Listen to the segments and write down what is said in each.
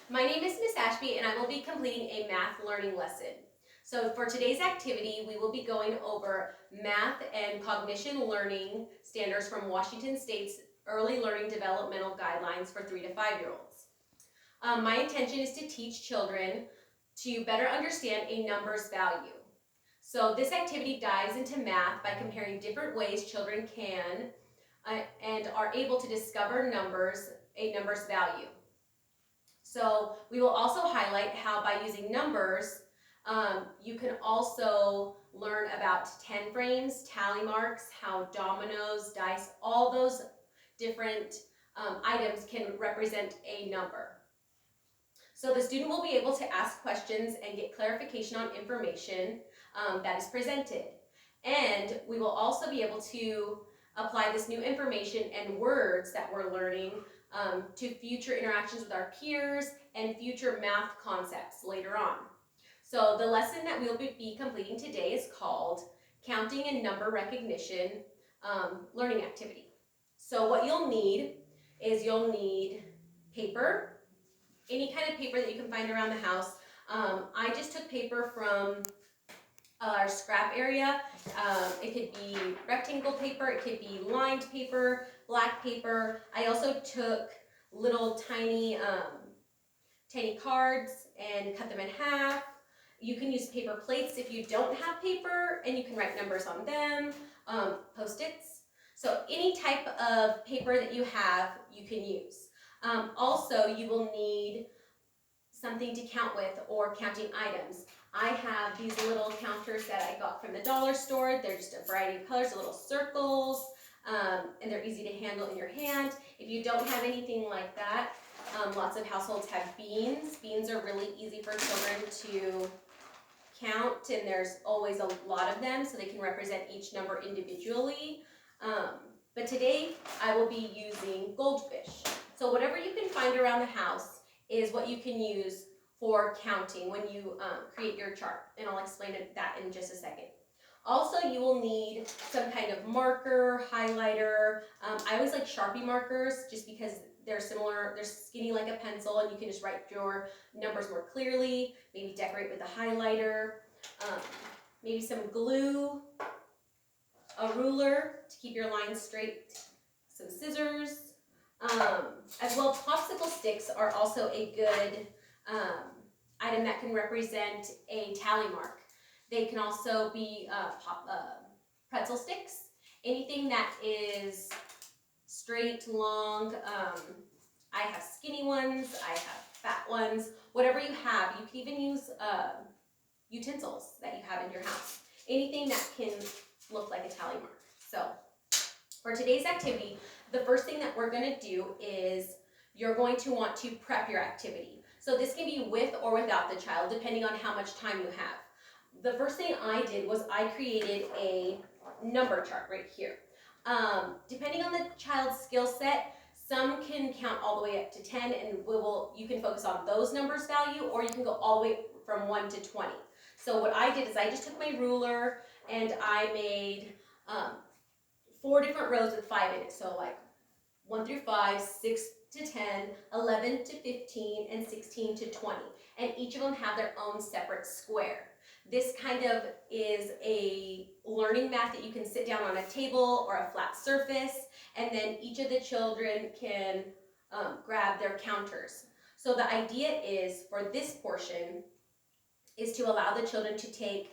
My name is Miss Ashby and I will be completing a math learning lesson. So for today's activity, we will be going over math and cognition learning standards from Washington State's Early Learning Developmental Guidelines for 3 to 5-year-olds. My intention is to teach children to better understand a number's value. So this activity dives into math by comparing different ways children can and are able to discover a number's value. So we will also highlight how by using numbers, you can also learn about 10 frames, tally marks, how dominoes, dice, all those different items can represent a number. So the student will be able to ask questions and get clarification on information that is presented. And we will also be able to apply this new information and words that we're learning to future interactions with our peers and future math concepts later on. So the lesson that we'll be completing today is called Counting and Number Recognition Learning Activity. So what you'll need is you'll need paper, any kind of paper that you can find around the house. I just took paper from our scrap area. It could be rectangle paper, it could be lined paper, black paper. I also took little tiny cards and cut them in half. You can use paper plates if you don't have paper, and you can write numbers on them, Post-its. So any type of paper that you have, you can use. Also, you will need something to count with or counting items. I have these little counters that I got from the dollar store. They're just a variety of colors, little circles, and they're easy to handle in your hand. If you don't have anything like that, lots of households have beans. Beans are really easy for children to count, and there's always a lot of them, so they can represent each number individually. But today I will be using goldfish. So whatever you can find around the house is what you can use for counting when you create your chart, and I'll explain that in just a second. Also, you will need some kind of marker, highlighter. I always like Sharpie markers just because they're similar, they're skinny like a pencil, and you can just write your numbers more clearly. Maybe decorate with a highlighter, maybe some glue, a ruler to keep your lines straight, some scissors. As well, popsicle sticks are also a good item that can represent a tally mark. They can also be pretzel sticks. Anything that is straight, long. I have skinny ones, I have fat ones. Whatever you have, you can even use utensils that you have in your house. Anything that can look like a tally mark. So for today's activity, the first thing that we're going to do is you're going to want to prep your activity. So this can be with or without the child, depending on how much time you have. The first thing I did was I created a number chart right here. Depending on the child's skill set, some can count all the way up to 10, and you can focus on those numbers value, or you can go all the way from 1 to 20. So what I did is I just took my ruler and I made 4 different rows with 5 in it. So like 1 through 5, 6 to 10, 11 to 15, and 16 to 20. And each of them have their own separate square. This kind of is a learning math that you can sit down on a table or a flat surface, and then each of the children can grab their counters. So the idea is, for this portion, is to allow the children to take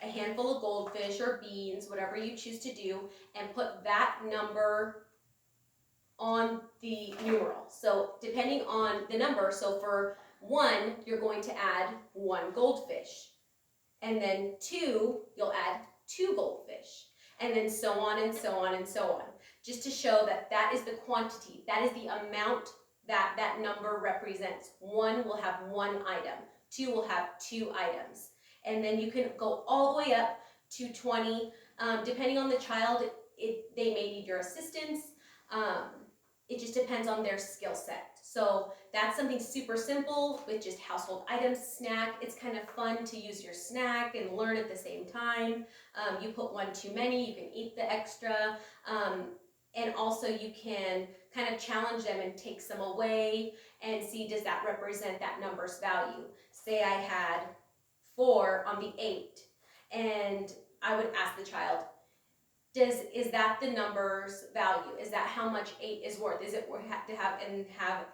a handful of goldfish or beans, whatever you choose to do, and put that number on the numeral. So depending on the number, so for 1, you're going to add 1 goldfish. And then 2, you'll add 2 goldfish. And then so on and so on and so on. Just to show that that is the quantity, that is the amount that that number represents. 1 will have 1 item, 2 will have 2 items. And then you can go all the way up to 20. Depending on the child, they may need your assistance. It just depends on their skill set. So that's something super simple with just household items, snack. It's kind of fun to use your snack and learn at the same time. You put 1 too many, you can eat the extra. And also you can kind of challenge them and take some away and see, does that represent that number's value? Say I had 4 on the 8, and I would ask the child, is that the number's value? Is that how much 8 is worth? Is it worth to have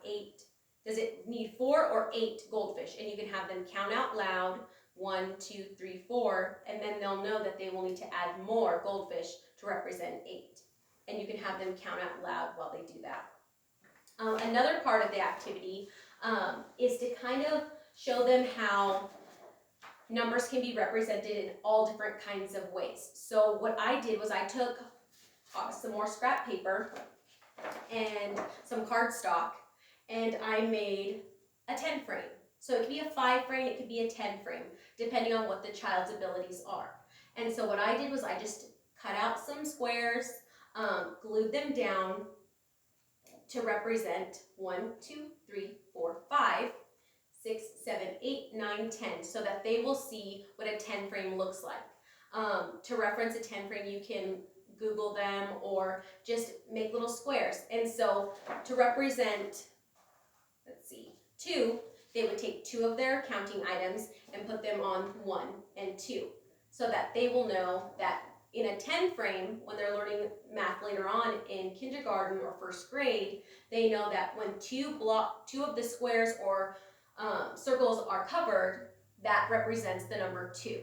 8? Does it need 4 or 8 goldfish? And you can have them count out loud, 1, 2, 3, 4, and then they'll know that they will need to add more goldfish to represent 8. And you can have them count out loud while they do that. Another part of the activity is to kind of show them how numbers can be represented in all different kinds of ways. So what I did was I took some more scrap paper and some cardstock, and I made a 10 frame. So it could be a 5 frame, it could be a 10 frame, depending on what the child's abilities are. And so what I did was I just cut out some squares, glued them down to represent 1, 2, 3, 4, 5, 6, 7, 8, 9, 10, so that they will see what a 10 frame looks like. To reference a 10 frame, you can Google them or just make little squares. And so to represent, let's see, 2, they would take 2 of their counting items and put them on 1 and 2, so that they will know that in a 10 frame, when they're learning math later on in kindergarten or first grade, they know that when 2 of the squares or circles are covered, that represents the number 2.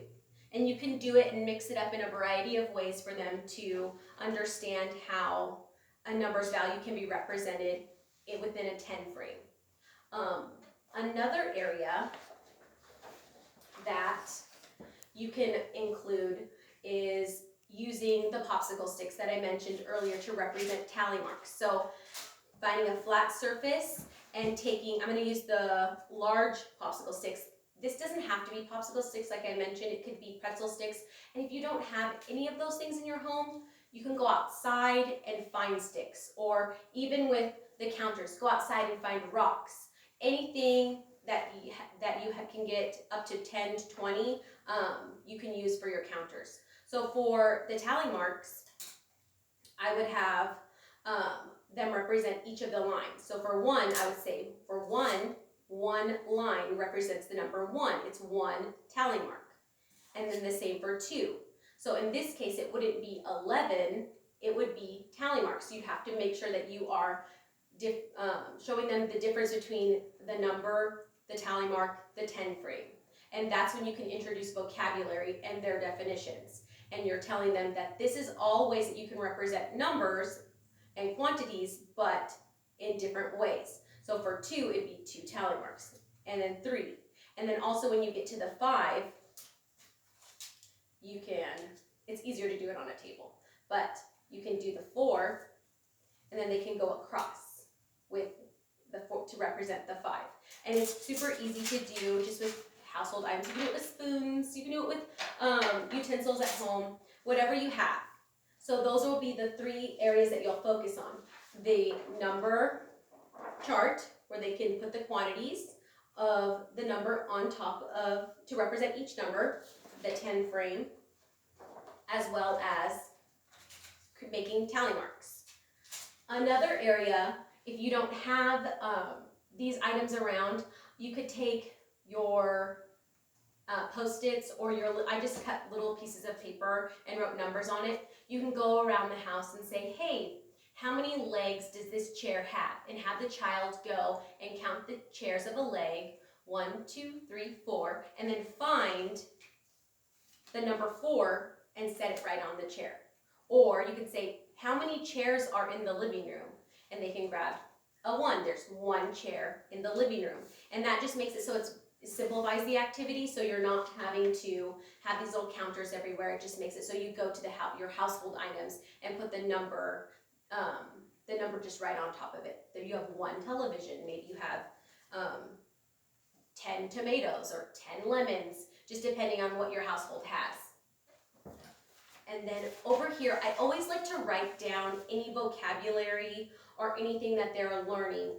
And you can do it and mix it up in a variety of ways for them to understand how a number's value can be represented within a 10 frame. Another area that you can include is using the popsicle sticks that I mentioned earlier to represent tally marks. So finding a flat surface and taking, I'm going to use the large popsicle sticks. This doesn't have to be popsicle sticks like I mentioned, it could be pretzel sticks. And if you don't have any of those things in your home, you can go outside and find sticks, or even with the counters, go outside and find rocks. Anything that you can get up to 10 to 20, you can use for your counters. So for the tally marks, I would have them represent each of the lines. So for 1, I would say for 1 line represents the number 1. It's 1 tally mark. And then the same for 2. So in this case, it wouldn't be 11, it would be tally marks. So you have to make sure that you are showing them the difference between the number, the tally mark, the 10 frame. And that's when you can introduce vocabulary and their definitions. And you're telling them that this is all ways that you can represent numbers and quantities, but in different ways. So for 2, it'd be 2 tally marks, and then 3. And then also when you get to the 5, you can, it's easier to do it on a table, but you can do the 4, and then they can go across with the 4 to represent the 5. And it's super easy to do just with household items. You can do it with spoons, you can do it with utensils at home, whatever you have. So those will be the 3 areas that you'll focus on. The number chart, where they can put the quantities of the number on top of, to represent each number, the 10 frame, as well as making tally marks. Another area, if you don't have these items around, you could take your Post-its or I just cut little pieces of paper and wrote numbers on it. You can go around the house and say, hey, how many legs does this chair have? And have the child go and count the chairs of a leg, 1, 2, 3, 4, and then find the number 4 and set it right on the chair. Or you could say, how many chairs are in the living room? And they can grab a 1. There's 1 chair in the living room. And that just makes it so it simplifies the activity, so you're not having to have these little counters everywhere. It just makes it so you go to your household items and put the number just right on top of it. There you have 1 television, maybe you have 10 tomatoes or 10 lemons, just depending on what your household has. And then over here, I always like to write down any vocabulary or anything that they're learning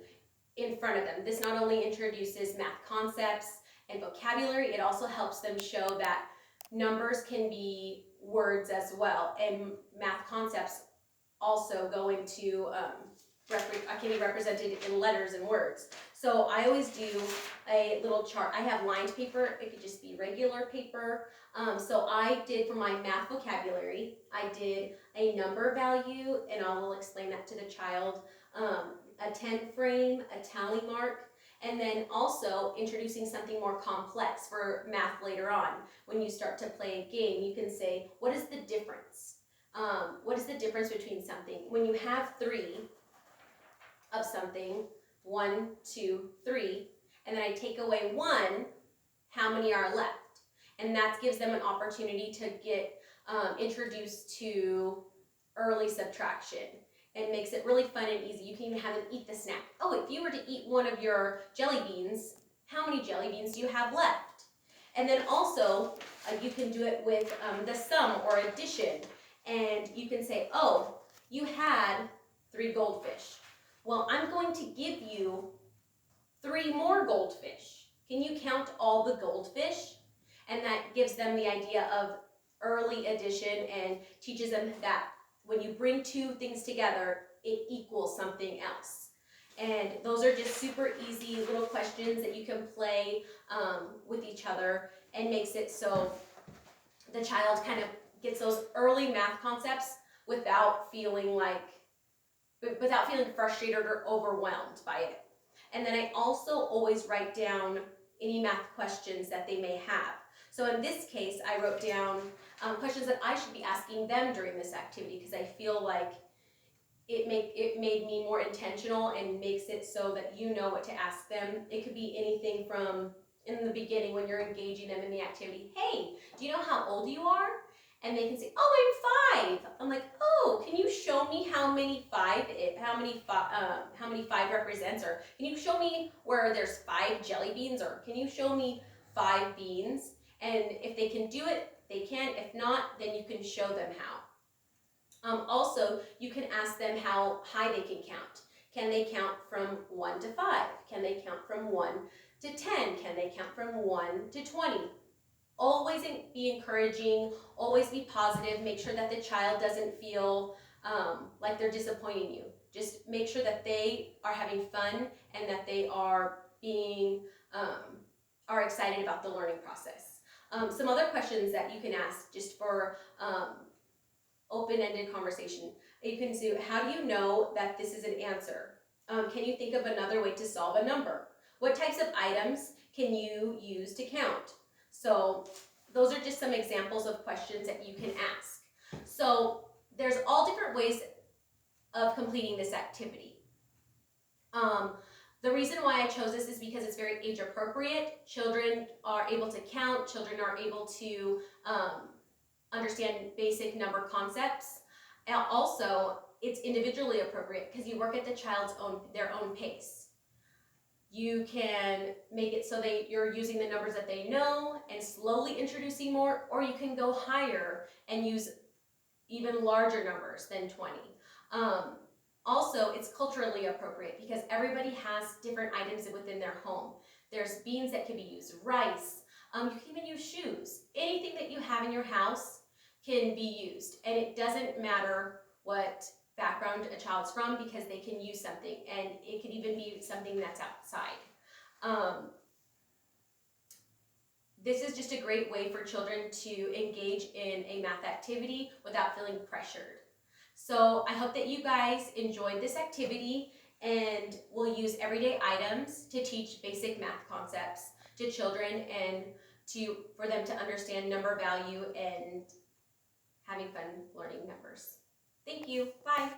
in front of them. This not only introduces math concepts and vocabulary, it also helps them show that numbers can be words as well, and math concepts also go into can be represented in letters and words. So I always do a little chart. I have lined paper. It could just be regular paper. So I did for my math vocabulary, I did a number value, and I will explain that to the child, a 10 frame, a tally mark, and then also introducing something more complex for math later on. When you start to play a game, you can say, what is the difference? What is the difference between something? When you have 3 of something, 1, 2, 3, and then I take away 1, how many are left? And that gives them an opportunity to get introduced to early subtraction, and makes it really fun and easy. You can even have them eat the snack. Oh, if you were to eat one of your jelly beans, how many jelly beans do you have left? And then also, you can do it with the sum or addition, and you can say, oh, you had 3 goldfish. Well, I'm going to give you 3 more goldfish. Can you count all the goldfish? And that gives them the idea of early addition and teaches them that when you bring 2 things together, it equals something else. And those are just super easy little questions that you can play with each other, and makes it so the child kind of gets those early math concepts without feeling frustrated or overwhelmed by it. And then I also always write down any math questions that they may have. So in this case, I wrote down questions that I should be asking them during this activity, because I feel like it made me more intentional and makes it so that you know what to ask them. It could be anything from, in the beginning when you're engaging them in the activity, hey, do you know how old you are? And they can say, oh, I'm 5. I'm like, oh, can you show me how many 5 represents? Or can you show me where there's 5 jelly beans? Or can you show me 5 beans? And if they can do it, they can. If not, then you can show them how. Also, you can ask them how high they can count. Can they count from 1 to 5? Can they count from 1 to 10? Can they count from 1 to 20? Always be encouraging, always be positive. Make sure that the child doesn't feel like they're disappointing you. Just make sure that they are having fun and that they are are excited about the learning process. Some other questions that you can ask just for open-ended conversation. You can do, how do you know that this is an answer? Can you think of another way to solve a number? What types of items can you use to count? So those are just some examples of questions that you can ask. So there's all different ways of completing this activity. The reason why I chose this is because it's very age appropriate. Children are able to count. Children are able to understand basic number concepts. And also, it's individually appropriate because you work at the child's their own pace. You can make it so you're using the numbers that they know and slowly introducing more, or you can go higher and use even larger numbers than 20. Also, it's culturally appropriate because everybody has different items within their home. There's beans that can be used, rice, you can even use shoes. Anything that you have in your house can be used, and it doesn't matter what background a child's from because they can use something, and it could even be something that's outside. This is just a great way for children to engage in a math activity without feeling pressured. So I hope that you guys enjoyed this activity, and we'll use everyday items to teach basic math concepts to children and for them to understand number value and having fun learning numbers. Thank you. Bye.